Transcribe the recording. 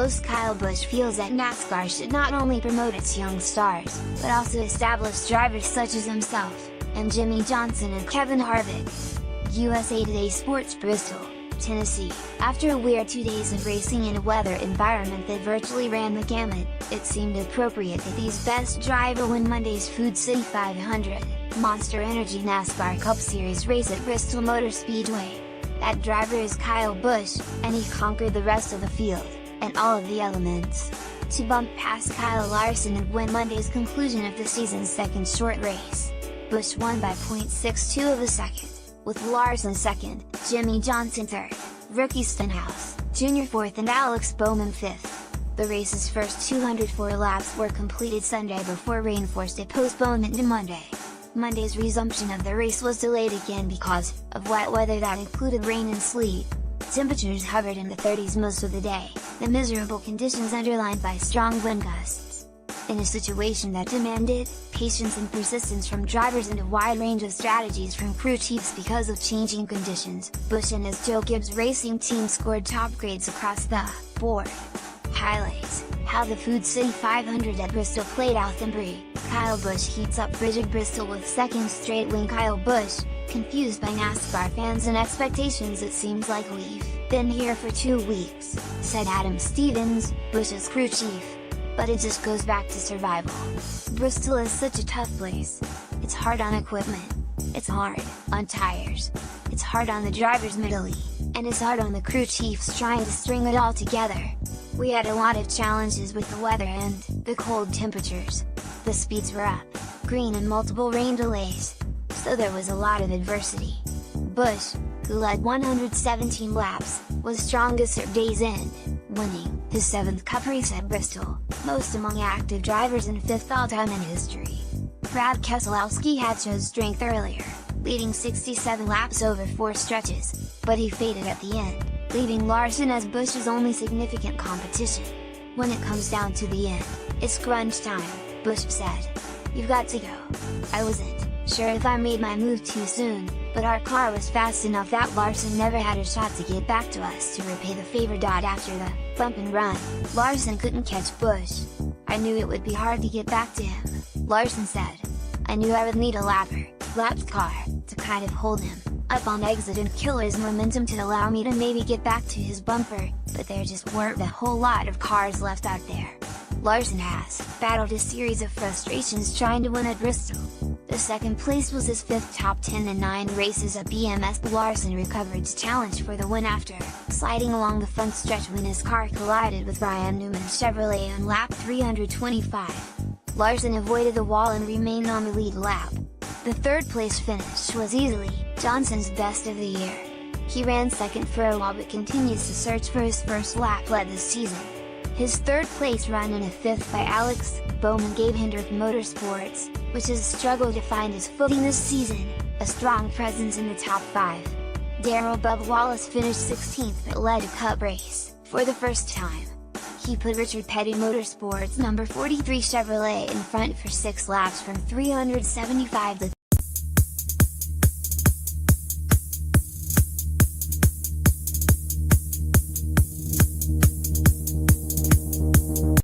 host Kyle Busch feels that NASCAR should not only promote its young stars, but also establish drivers such as himself, and Jimmie Johnson and Kevin Harvick. USA Today Sports Bristol, Tennessee. After a weird 2 days of racing in a weather environment that virtually ran the gamut, it seemed appropriate that these best driver win Monday's Food City 500, Monster Energy NASCAR Cup Series race at Bristol Motor Speedway. That driver is Kyle Busch, and he conquered the rest of the field, and all of the elements, to bump past Kyle Larson and win Monday's conclusion of the season's second short race. Busch won by .62 of a second, with Larson second, Jimmie Johnson third, rookie Stenhouse Jr. fourth and Alex Bowman fifth. The race's first 204 laps were completed Sunday before rain forced a postponement to Monday. Monday's resumption of the race was delayed again because of wet weather that included rain and sleet. Temperatures hovered in the 30s most of the day, the miserable conditions underlined by strong wind gusts. In a situation that demanded patience and persistence from drivers and a wide range of strategies from crew chiefs because of changing conditions, Busch and his Joe Gibbs Racing team scored top grades across the board. Highlights: how the Food City 500 at Bristol played out. Kyle Busch heats up frigid Bristol with second straight win. Kyle Busch, confused by NASCAR fans and expectations. It seems like we've been here for 2 weeks, said Adam Stevens, Busch's crew chief. But it just goes back to survival. Bristol is such a tough place. It's hard on equipment. It's hard on tires. It's hard on the drivers mentally, and it's hard on the crew chiefs trying to string it all together. We had a lot of challenges with the weather and the cold temperatures. The speeds were up, green and multiple rain delays. So there was a lot of adversity. Busch, who led 117 laps, was strongest at day's end, winning his 7th Cup race at Bristol, most among active drivers and 5th all-time in history. Brad Keselowski had showed strength earlier, leading 67 laps over 4 stretches, but he faded at the end, leaving Larson as Busch's only significant competition. When it comes down to the end, it's crunch time, Busch said. "You've got to go. I wasn't sure if I made my move too soon, but our car was fast enough that Larson never had a shot to get back to us to repay the favor." After the bump and run, Larson couldn't catch Busch. "I knew it would be hard to get back to him," Larson said. "I knew I would need a lapped car, to kind of hold him up on exit and kill his momentum to allow me to maybe get back to his bumper, but there just weren't a whole lot of cars left out there." Larson has battled a series of frustrations trying to win at Bristol. The second place was his 5th top 10 in 9 races at BMS. Larson recovered to challenge for the win after sliding along the front stretch when his car collided with Ryan Newman's Chevrolet on lap 325. Larson avoided the wall and remained on the lead lap. The third place finish was easily Johnson's best of the year. He ran second for a while but continues to search for his first lap lead this season. His third place run and a 5th by Alex Bowman gave Hendrick Motorsports, which has struggled to find his footing this season, a strong presence in the top 5. Darrell "Bub" Wallace finished 16th but led a Cup race for the first time. He put Richard Petty Motorsports' number 43 Chevrolet in front for 6 laps from 375 to